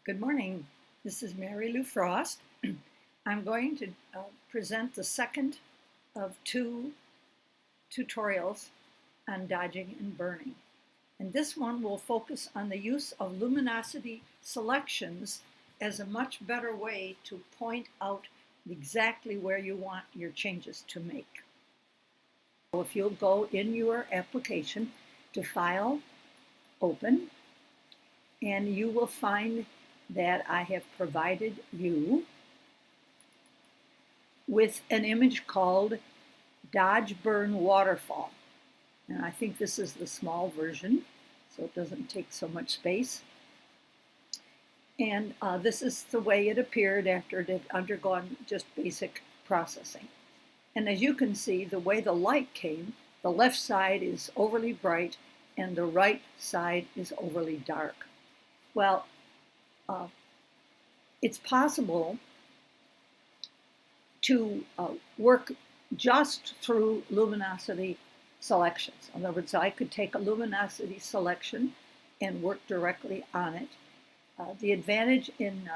Good morning. This is Mary Lou Frost. I'm going to present the second of two tutorials on dodging and burning. And this one will focus on the use of luminosity selections as a much better way to point out exactly where you want your changes to make. So if you'll go in your application to File, Open, and you will find that I have provided you with an image called Dodge Burn Waterfall. And I think this is the small version, so it doesn't take so much space. And this is the way it appeared after it had undergone just basic processing. And as you can see, the way the light came, the left side is overly bright and the right side is overly dark. Well, it's possible to work just through luminosity selections. In other words, I could take a luminosity selection and work directly on it. The advantage in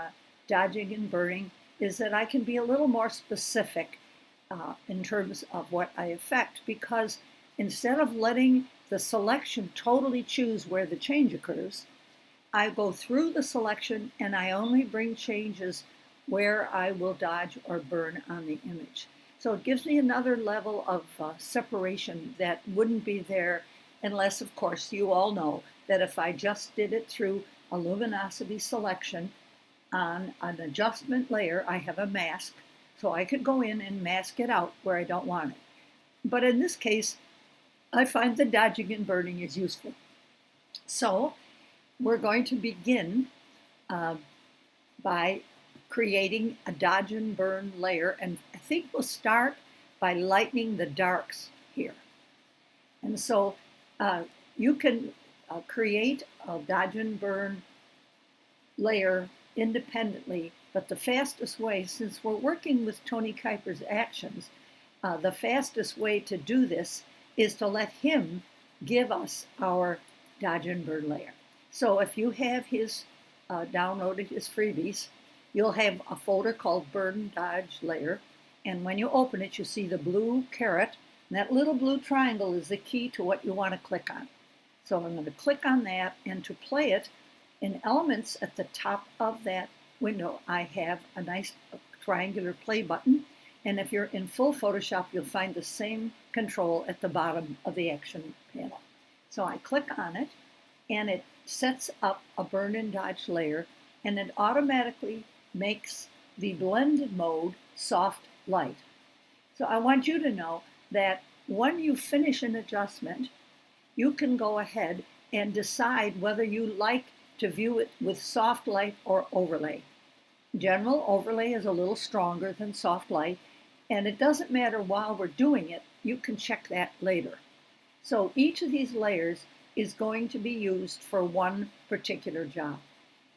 dodging and burning is that I can be a little more specific in terms of what I affect, because instead of letting the selection totally choose where the change occurs, I go through the selection and I only bring changes where I will dodge or burn on the image. So it gives me another level of separation that wouldn't be there unless, of course, you all know that if I just did it through a luminosity selection on an adjustment layer, I have a mask, so I could go in and mask it out where I don't want it. But in this case, I find the dodging and burning is useful. So we're going to begin by creating a dodge and burn layer, and I think we'll start by lightening the darks here. And so you can create a dodge and burn layer independently, but the fastest way, since we're working with Tony Kuipers' actions, the fastest way to do this is to let him give us our dodge and burn layer. So if you have his downloaded his freebies, you'll have a folder called Burn Dodge Layer, and when you open it, you see the blue caret, and that little blue triangle is the key to what you want to click on. So I'm going to click on that, and to play it in Elements at the top of that window, I have a nice triangular play button, and if you're in full Photoshop, you'll find the same control at the bottom of the action panel. So I click on it, and it sets up a burn and dodge layer, and it automatically makes the blended mode soft light. So I want you to know that when you finish an adjustment, you can go ahead and decide whether you like to view it with soft light or overlay. General overlay is a little stronger than soft light, and it doesn't matter while we're doing it, you can check that later. So each of these layers is going to be used for one particular job.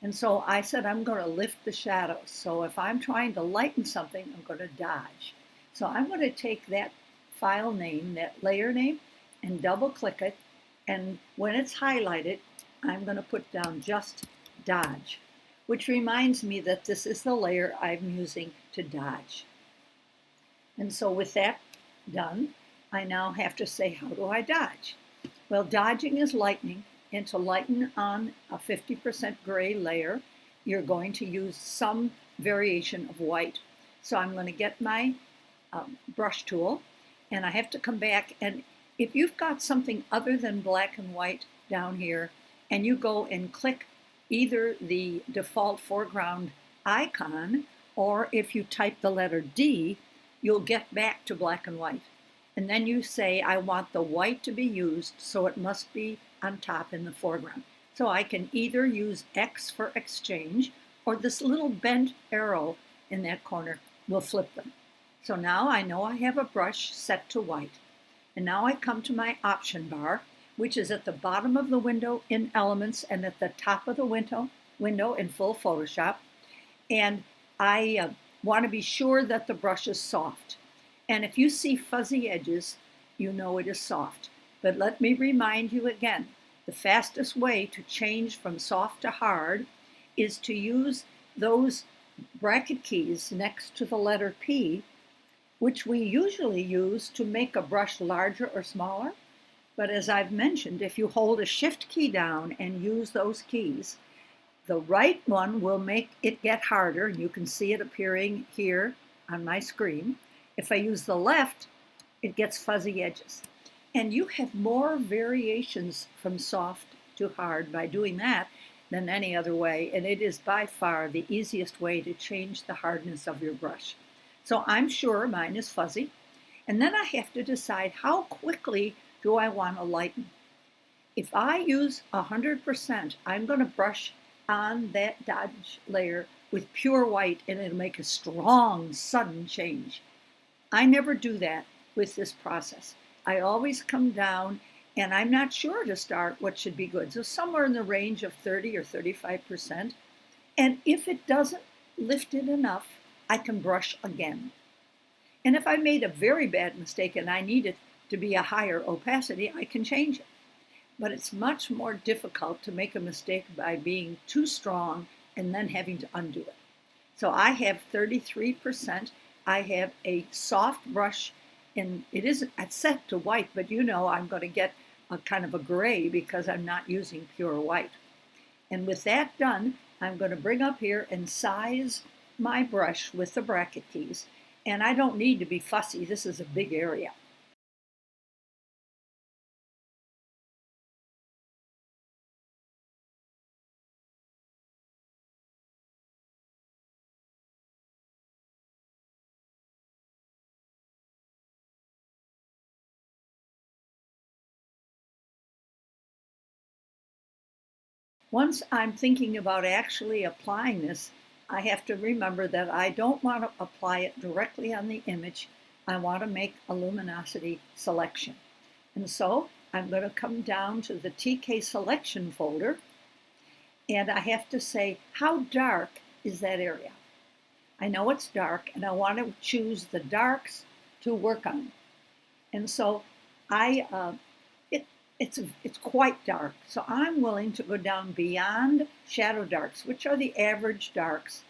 And so I said I'm going to lift the shadows. So if I'm trying to lighten something, I'm going to dodge. So I'm going to take that file name, that layer name, and double click it. And when it's highlighted, I'm going to put down just dodge, which reminds me that this is the layer I'm using to dodge. And so with that done, I now have to say, how do I dodge? Well, dodging is lightening, and to lighten on a 50% gray layer, you're going to use some variation of white. So I'm going to get my brush tool, and I have to come back, and if you've got something other than black and white down here, and you go and click either the default foreground icon, or if you type the letter D, you'll get back to black and white. And then you say, I want the white to be used, so it must be on top in the foreground. So I can either use X for exchange, or this little bent arrow in that corner will flip them. So now I know I have a brush set to white. And now I come to my option bar, which is at the bottom of the window in Elements and at the top of the window in full Photoshop. And I want to be sure that the brush is soft. And if you see fuzzy edges, you know it is soft. But let me remind you again, the fastest way to change from soft to hard is to use those bracket keys next to the letter P, which we usually use to make a brush larger or smaller. But as I've mentioned, if you hold a shift key down and use those keys, the right one will make it get harder. You can see it appearing here on my screen. If I use the left, it gets fuzzy edges. And you have more variations from soft to hard by doing that than any other way. And it is by far the easiest way to change the hardness of your brush. So I'm sure mine is fuzzy. And then I have to decide how quickly do I want to lighten. If I use 100%, I'm going to brush on that Dodge layer with pure white, and it'll make a strong, sudden change. I never do that with this process. I always come down, and I'm not sure to start what should be good. So somewhere in the range of 30 or 35%. And if it doesn't lift it enough, I can brush again. And if I made a very bad mistake and I need it to be a higher opacity, I can change it. But it's much more difficult to make a mistake by being too strong and then having to undo it. So I have 33%. I have a soft brush, and it isn't set to white, but you know I'm going to get a kind of a gray because I'm not using pure white. And with that done, I'm going to bring up here and size my brush with the bracket keys. And I don't need to be fussy. This is a big area. Once I'm thinking about actually applying this, I have to remember that I don't want to apply it directly on the image. I want to make a luminosity selection. And so I'm going to come down to the TK selection folder, and I have to say, how dark is that area? I know it's dark, and I want to choose the darks to work on. And so it's quite dark. So I'm willing to go down beyond shadow darks, which are the average darks,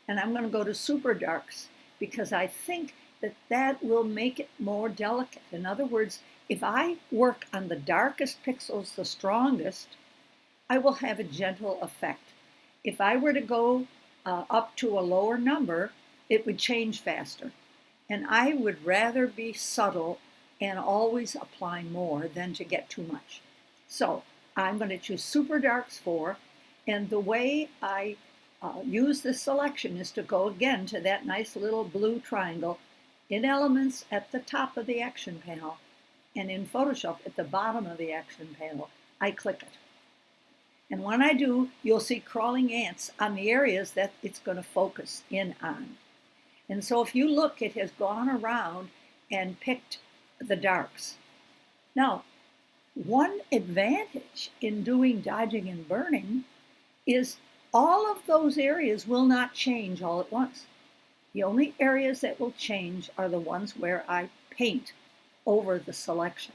and I'm going to go to super darks because I think that that will make it more delicate. In other words, if I work on the darkest pixels the strongest, I will have a gentle effect. If I were to go up to a lower number, it would change faster. And I would rather be subtle and always apply more than to get too much. So I'm going to choose Super Darks 4, and the way I use this selection is to go again to that nice little blue triangle in Elements at the top of the action panel, and in Photoshop at the bottom of the action panel. I click it. And when I do, you'll see crawling ants on the areas that it's going to focus in on. And so if you look, it has gone around and picked the darks. Now, one advantage in doing dodging and burning is all of those areas will not change all at once. The only areas that will change are the ones where I paint over the selection.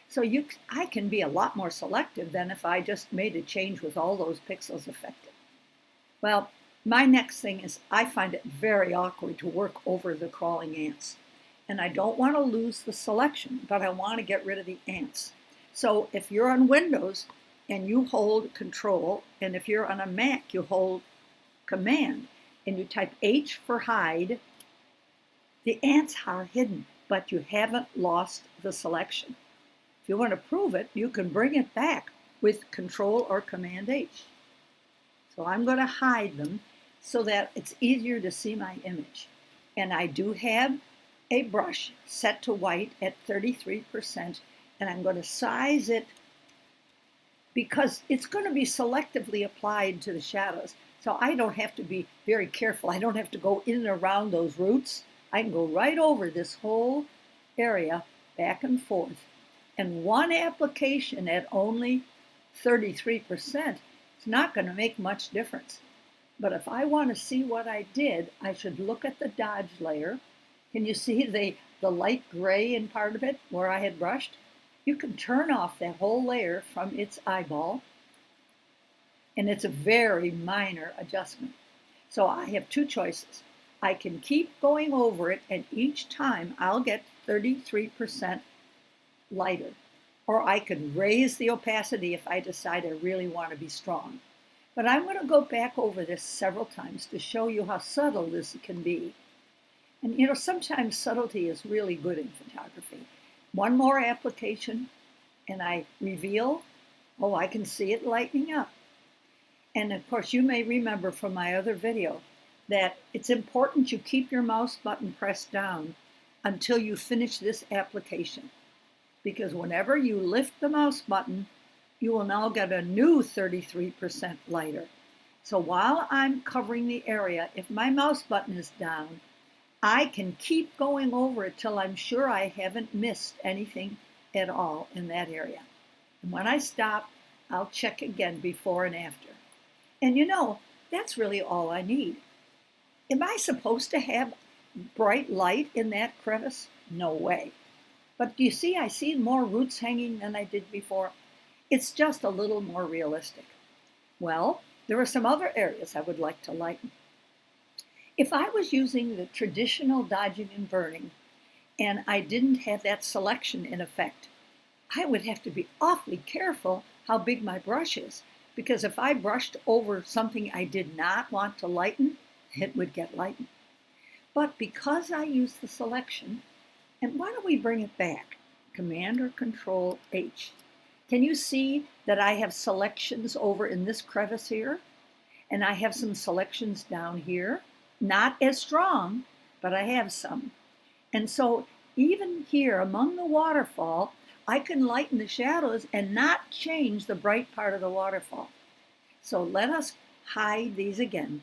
So I can be a lot more selective than if I just made a change with all those pixels affected. Well, my next thing is I find it very awkward to work over the crawling ants. And I don't want to lose the selection, but I want to get rid of the ants. So if you're on Windows and you hold Control, and if you're on a Mac, you hold Command, and you type H for hide, the ants are hidden, but you haven't lost the selection. If you want to prove it, you can bring it back with Control or Command H. So I'm going to hide them so that it's easier to see my image. And I do have a brush set to white at 33%, and I'm going to size it because it's going to be selectively applied to the shadows. So I don't have to be very careful. I don't have to go in and around those roots. I can go right over this whole area back and forth. And one application at only 33% is not going to make much difference. But if I want to see what I did, I should look at the dodge layer. Can you see the light gray in part of it where I had brushed? You can turn off that whole layer from its eyeball. and it's a very minor adjustment. So I have two choices. I can keep going over it, and each time I'll get 33% lighter. Or I could raise the opacity if I decide I really want to be strong. But I'm going to go back over this several times to show you how subtle this can be. And sometimes subtlety is really good in photography. One more application, and I reveal, oh, I can see it lightening up. And of course, you may remember from my other video that it's important you keep your mouse button pressed down until you finish this application. Because whenever you lift the mouse button, you will now get a new 33% lighter. So while I'm covering the area, if my mouse button is down, I can keep going over it till I'm sure I haven't missed anything at all in that area. And when I stop, I'll check again before and after. And that's really all I need. Am I supposed to have bright light in that crevice? No way. But do you see, I see more roots hanging than I did before. It's just a little more realistic. Well, there are some other areas I would like to lighten. If I was using the traditional dodging and burning, and I didn't have that selection in effect, I would have to be awfully careful how big my brush is, because if I brushed over something I did not want to lighten, it would get lightened. But because I use the selection, and why don't we bring it back? Command or Control H. Can you see that I have selections over in this crevice here? And I have some selections down here. Not as strong, but I have some. And so even here among the waterfall, I can lighten the shadows and not change the bright part of the waterfall. So let us hide these again.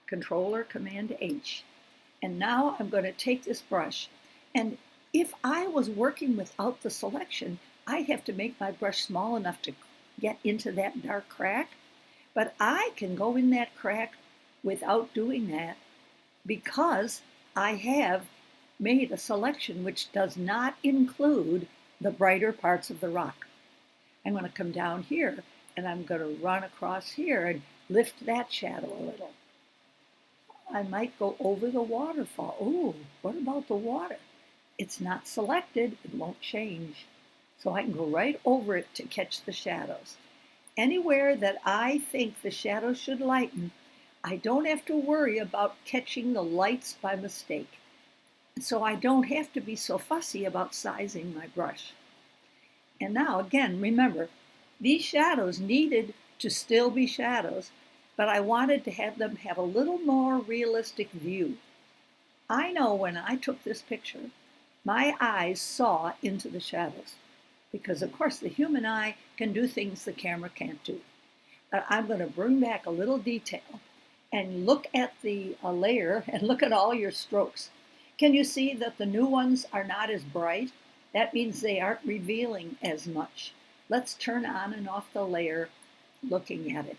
Control or Command H. And now I'm going to take this brush. And if I was working without the selection, I'd have to make my brush small enough to get into that dark crack. But I can go in that crack without doing that because I have made a selection which does not include the brighter parts of the rock. I'm going to come down here and I'm going to run across here and lift that shadow a little. I might go over the waterfall. Ooh, what about the water? It's not selected, it won't change. So I can go right over it to catch the shadows. Anywhere that I think the shadows should lighten, I don't have to worry about catching the lights by mistake. So I don't have to be so fussy about sizing my brush. And now, again, remember, these shadows needed to still be shadows, but I wanted to have them have a little more realistic view. I know when I took this picture, my eyes saw into the shadows, because of course the human eye can do things the camera can't do. But I'm going to bring back a little detail and look at the layer and look at all your strokes. Can you see that the new ones are not as bright? That means they aren't revealing as much. Let's turn on and off the layer looking at it.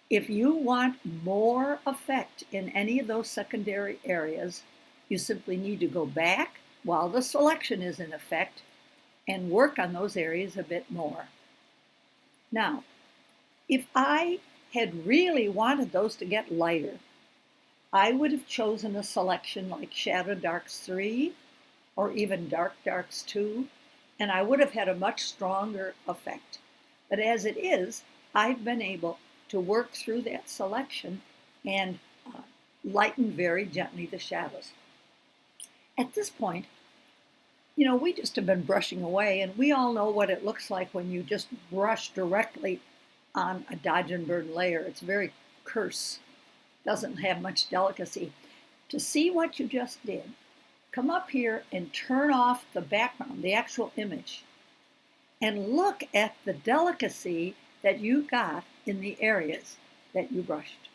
If you want more effect in any of those secondary areas, you simply need to go back while the selection is in effect and work on those areas a bit more. Now, if I had really wanted those to get lighter, I would have chosen a selection like Shadow Darks 3 or even Dark Darks 2, and I would have had a much stronger effect. But as it is, I've been able to work through that selection and lighten very gently the shadows. At this point, we just have been brushing away, and we all know what it looks like when you just brush directly on a dodge and burn layer. It's very terse, doesn't have much delicacy. To see what you just did, come up here and turn off the background, the actual image, and look at the delicacy that you got in the areas that you brushed.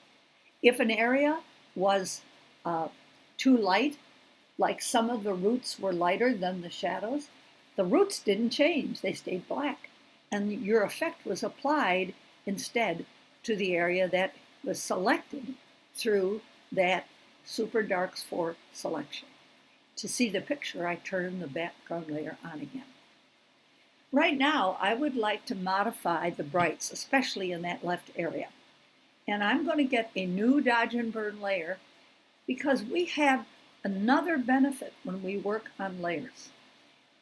If an area was too light, like some of the roots were lighter than the shadows, the roots didn't change, they stayed black. And your effect was applied instead to the area that was selected through that Super Darks 4 selection. To see the picture, I turn the background layer on again. Right now, I would like to modify the brights, especially in that left area. And I'm going to get a new dodge and burn layer because we have another benefit when we work on layers.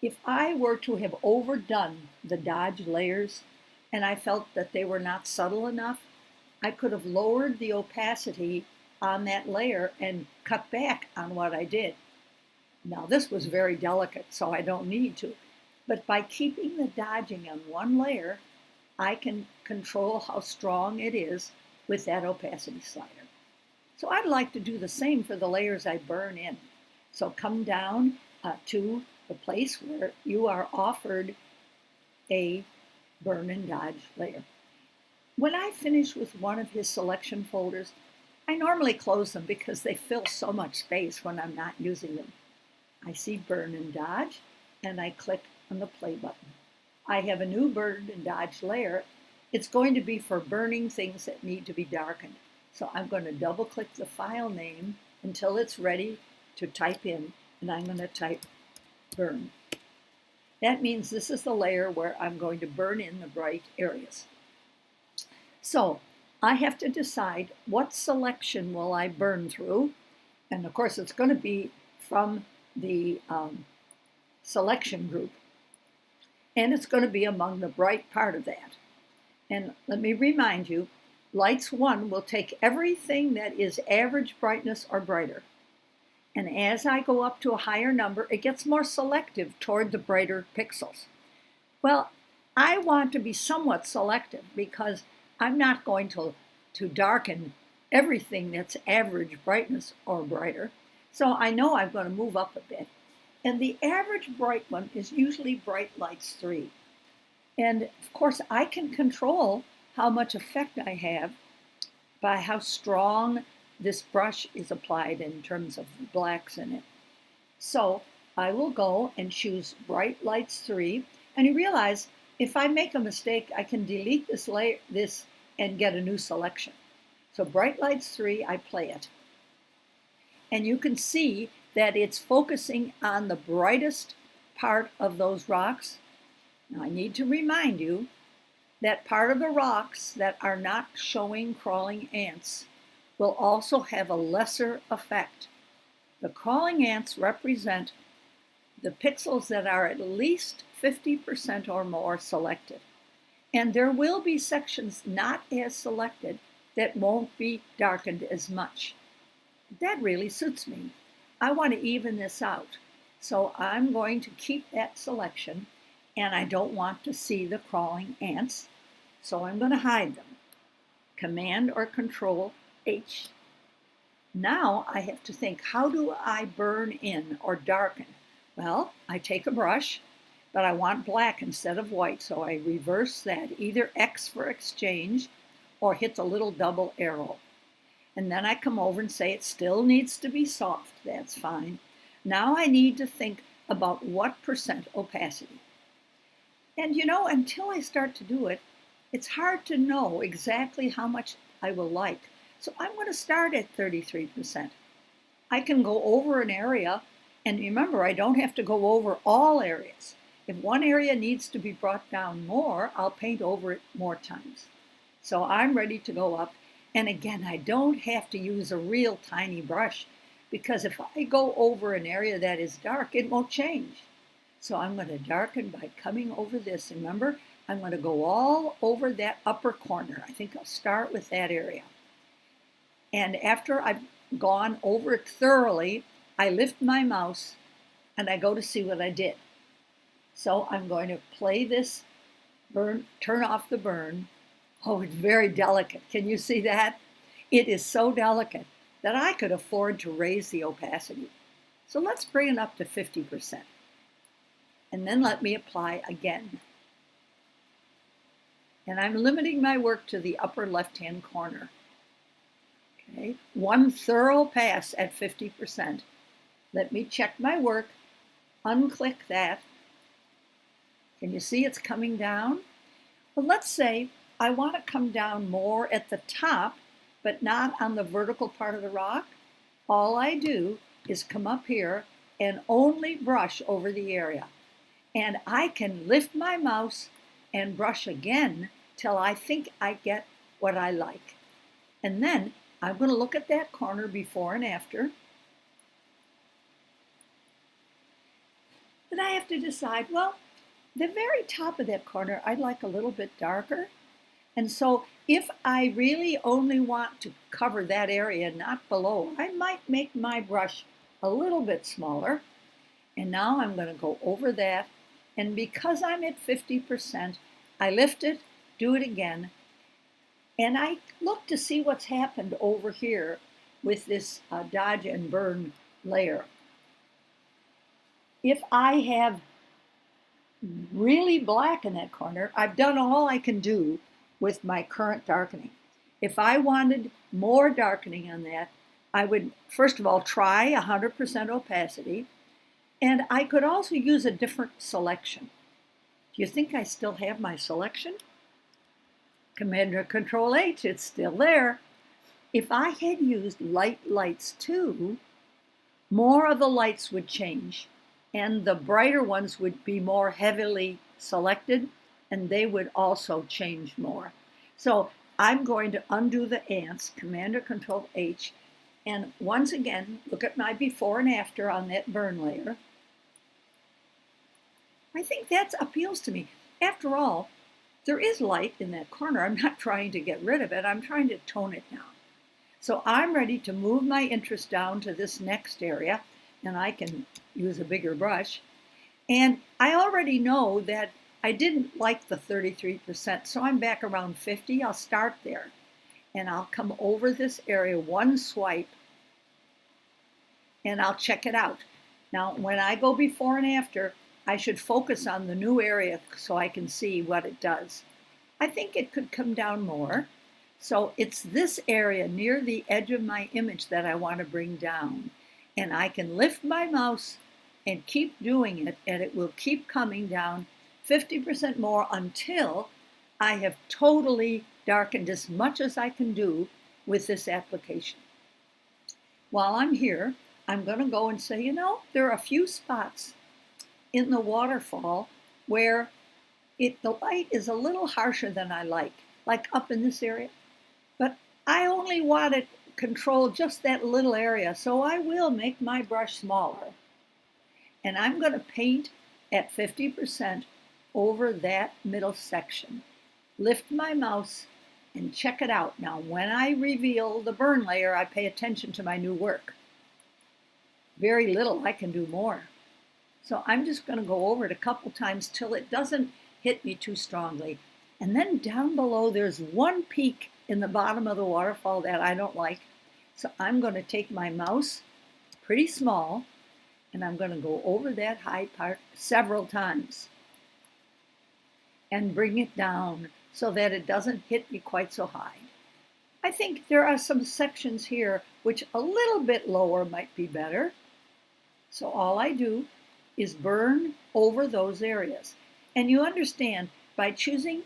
If I were to have overdone the dodge layers and I felt that they were not subtle enough, I could have lowered the opacity on that layer and cut back on what I did. Now this was very delicate, so I don't need to. But by keeping the dodging on one layer, I can control how strong it is with that opacity slider. So I'd like to do the same for the layers I burn in. So come down to the place where you are offered a burn and dodge layer. When I finish with one of his selection folders, I normally close them because they fill so much space when I'm not using them. I see burn and dodge, and I click on the play button. I have a new burn and dodge layer. It's going to be for burning things that need to be darkened. So I'm going to double click the file name until it's ready to type in, and I'm going to type burn. That means this is the layer where I'm going to burn in the bright areas. So I have to decide what selection will I burn through. And of course, it's going to be from the selection group. And it's going to be among the bright part of that. And let me remind you, Lights 1 will take everything that is average brightness or brighter. And as I go up to a higher number, it gets more selective toward the brighter pixels. Well, I want to be somewhat selective because I'm not going to darken everything that's average brightness or brighter. So I know I'm going to move up a bit. And the average bright one is usually Bright Lights 3. And of course, I can control how much effect I have by how strong this brush is applied in terms of the blacks in it. So I will go and choose Bright Lights 3. And you realize if I make a mistake, I can delete this and get a new selection. So Bright Lights 3, I play it. And you can see that it's focusing on the brightest part of those rocks. Now I need to remind you that part of the rocks that are not showing crawling ants will also have a lesser effect. The crawling ants represent the pixels that are at least 50% or more selected. And there will be sections not as selected that won't be darkened as much. That really suits me. I want to even this out. So I'm going to keep that selection, and I don't want to see the crawling ants. So I'm going to hide them. Command or Control H. Now I have to think, how do I burn in or darken? Well, I take a brush, but I want black instead of white, so I reverse that, either X for exchange or hit the little double arrow. And then I come over and say it still needs to be soft. That's fine. Now I need to think about what percent opacity. And you know, until I start to do it, it's hard to know exactly how much I will like. So I'm going to start at 33%. I can go over an area, and remember, I don't have to go over all areas. If one area needs to be brought down more, I'll paint over it more times. So I'm ready to go up. And again, I don't have to use a real tiny brush because if I go over an area that is dark, it won't change. So I'm going to darken by coming over this. Remember, I'm going to go all over that upper corner. I think I'll start with that area. And after I've gone over it thoroughly, I lift my mouse and I go to see what I did. So I'm going to play this burn, turn off the burn. Oh, it's very delicate. Can you see that? It is so delicate that I could afford to raise the opacity. So let's bring it up to 50%. And then let me apply again. And I'm limiting my work to the upper left-hand corner. Okay, one thorough pass at 50%. Let me check my work, unclick that. Can you see it's coming down? Well, let's say I want to come down more at the top, but not on the vertical part of the rock. All I do is come up here and only brush over the area. And I can lift my mouse and brush again till I think I get what I like. And then I'm going to look at that corner before and after. Then I have to decide, well, the very top of that corner, I'd like a little bit darker. And so if I really only want to cover that area, not below, I might make my brush a little bit smaller. And now I'm going to go over that. And because I'm at 50%, I lift it, do it again. And I look to see what's happened over here with this dodge and burn layer. If I have really black in that corner, I've done all I can do with my current darkening. If I wanted more darkening on that, I would first of all try 100% opacity, and I could also use a different selection. Do you think I still have my selection? Command or Control H, it's still there. If I had used light lights too, more of the lights would change, and the brighter ones would be more heavily selected, and they would also change more. So I'm going to undo the ants, Command or Control H, and once again, look at my before and after on that burn layer. I think that appeals to me. After all, there is light in that corner. I'm not trying to get rid of it. I'm trying to tone it down. So I'm ready to move my interest down to this next area, and I can use a bigger brush. And I already know that I didn't like the 33%, so I'm back around 50. I'll start there. And I'll come over this area one swipe, and I'll check it out. Now, when I go before and after, I should focus on the new area so I can see what it does. I think it could come down more. So it's this area near the edge of my image that I want to bring down. And I can lift my mouse and keep doing it, and it will keep coming down 50% more until I have totally darkened as much as I can do with this application. While I'm here, I'm going to go and say, there are a few spots in the waterfall where the light is a little harsher than I like up in this area. But I only want to control just that little area, so I will make my brush smaller. And I'm going to paint at 50% over that middle section. Lift my mouse and check it out. Now, when I reveal the burn layer, I pay attention to my new work. Very little, I can do more. So I'm just going to go over it a couple times till it doesn't hit me too strongly. And then down below, there's one peak in the bottom of the waterfall that I don't like. So I'm going to take my mouse, pretty small, and I'm going to go over that high part several times and bring it down so that it doesn't hit me quite so high. I think there are some sections here which a little bit lower might be better. So all I do is burn over those areas. And you understand, by choosing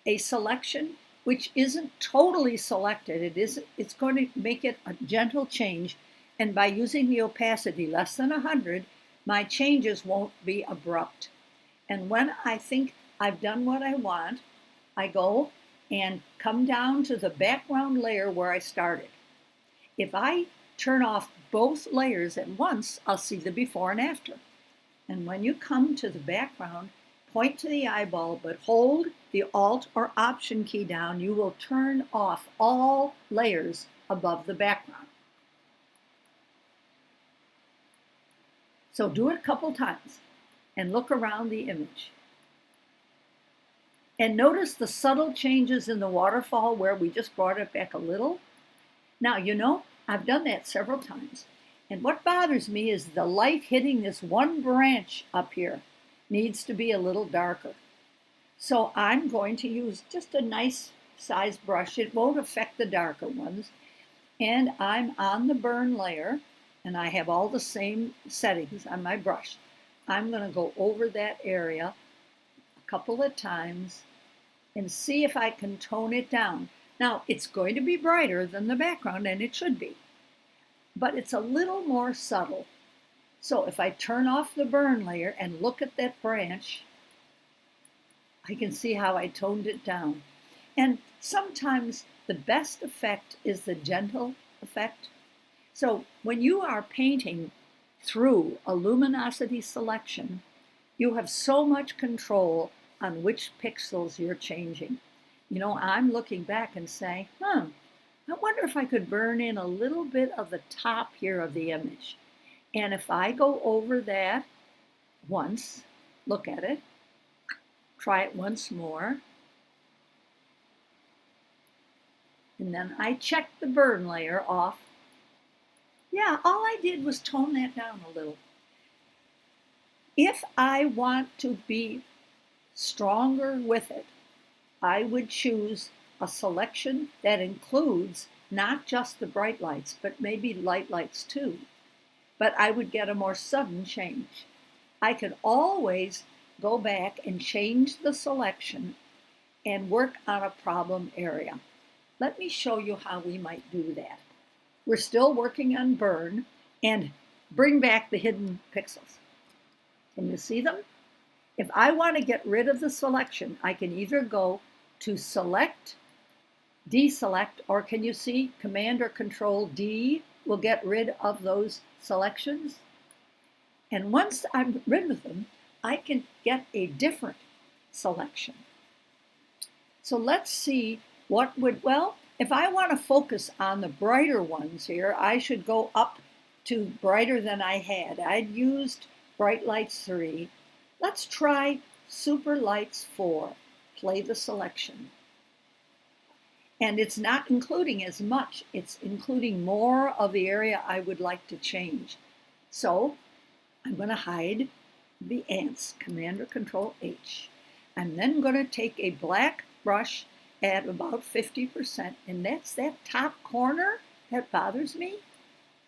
a selection which isn't totally selected, it's going to make it a gentle change, and by using the opacity less than 100, my changes won't be abrupt. And when I think I've done what I want, I go and come down to the background layer where I started. If I turn off both layers at once, I'll see the before and after. And when you come to the background, point to the eyeball, but hold the Alt or Option key down. You will turn off all layers above the background. So do it a couple times and look around the image. And notice the subtle changes in the waterfall where we just brought it back a little. Now, I've done that several times. And what bothers me is the light hitting this one branch up here needs to be a little darker. So I'm going to use just a nice sized brush. It won't affect the darker ones. And I'm on the burn layer, and I have all the same settings on my brush. I'm going to go over that area a couple of times and see if I can tone it down. Now, it's going to be brighter than the background, and it should be, but it's a little more subtle. So if I turn off the burn layer and look at that branch, I can see how I toned it down. And sometimes the best effect is the gentle effect. So when you are painting through a luminosity selection, you have so much control on which pixels you're changing. You know, I'm looking back and saying, I wonder if I could burn in a little bit of the top here of the image. And if I go over that once, look at it, try it once more, and then I check the burn layer off. Yeah, all I did was tone that down a little. If I want to be stronger with it, I would choose a selection that includes not just the bright lights, but maybe light lights too. But I would get a more sudden change. I could always go back and change the selection and work on a problem area. Let me show you how we might do that. We're still working on burn and bring back the hidden pixels. Can you see them? If I want to get rid of the selection, I can either go to select, deselect, or can you see Command or Control D will get rid of those selections? And once I'm rid of them, I can get a different selection. So let's see what would, well, if I want to focus on the brighter ones here, I should go up to brighter than I had. I'd used Bright Lights 3. Let's try Super Lights 4. Play the selection. And it's not including as much. It's including more of the area I would like to change. So I'm going to hide the ants, Command or Control H. I'm then going to take a black brush at about 50%, and that's that top corner that bothers me.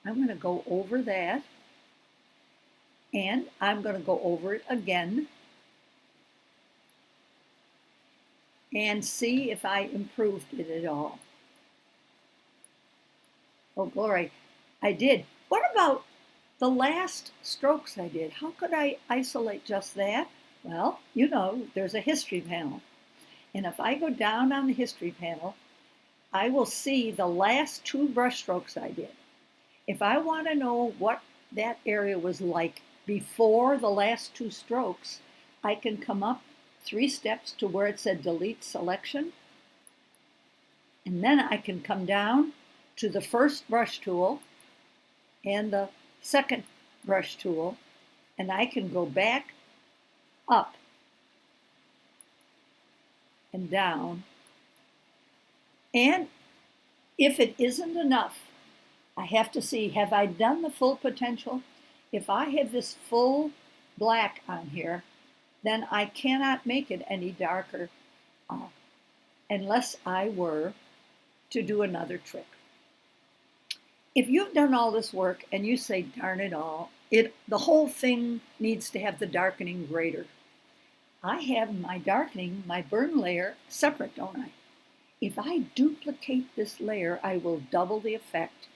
I'm going to go over that, and I'm going to go over it again and see if I improved it at all. Oh, glory, I did. What about the last strokes I did? How could I isolate just that? Well, you know, there's a history panel. And if I go down on the history panel, I will see the last 2 brush strokes I did. If I want to know what that area was like before the last 2 strokes, I can come up 3 steps to where it said delete selection. And then I can come down to the first brush tool and the second brush tool, and I can go back up and down. And if it isn't enough, I have to see, have I done the full potential? If I have this full black on here, then I cannot make it any darker unless I were to do another trick. If you've done all this work and you say, darn it all, the whole thing needs to have the darkening greater. I have my darkening, my burn layer separate, don't I? If I duplicate this layer, I will double the effect,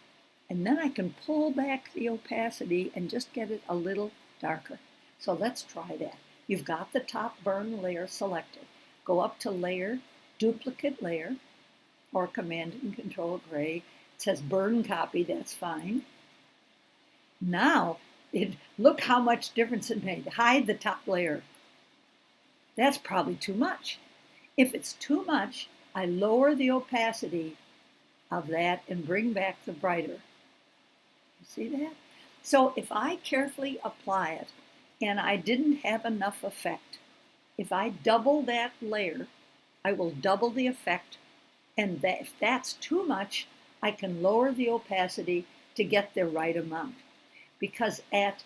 and then I can pull back the opacity and just get it a little darker. So let's try that. You've got the top burn layer selected. Go up to Layer, Duplicate Layer, or Command and Control Gray. It says Burn Copy, that's fine. Now, look how much difference it made. Hide the top layer. That's probably too much. If it's too much, I lower the opacity of that and bring back the brighter. You see that? So if I carefully apply it and I didn't have enough effect, if I double that layer, I will double the effect, and if that's too much, I can lower the opacity to get the right amount. Because at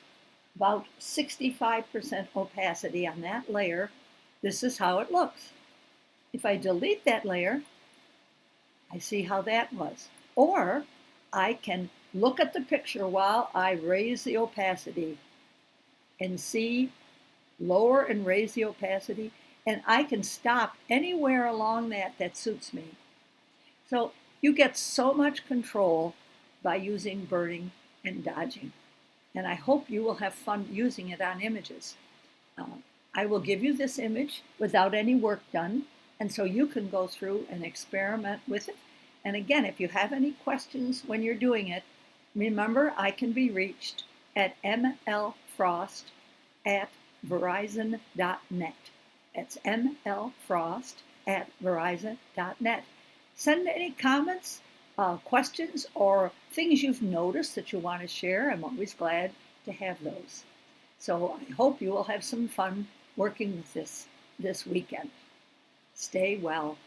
about 65% opacity on that layer, this is how it looks. If I delete that layer, I see how that was. Or I can look at the picture while I raise the opacity and see, lower and raise the opacity, and I can stop anywhere along that suits me. So you get so much control by using burning and dodging. And I hope you will have fun using it on images. I will give you this image without any work done, and so you can go through and experiment with it And again, if you have any questions when you're doing it, remember I can be reached at mlfrost@verizon.net. That's mlfrost@verizon.net. Send any comments, questions, or things you've noticed that you want to share. I'm always glad to have those. So I hope you will have some fun working with this weekend. Stay well.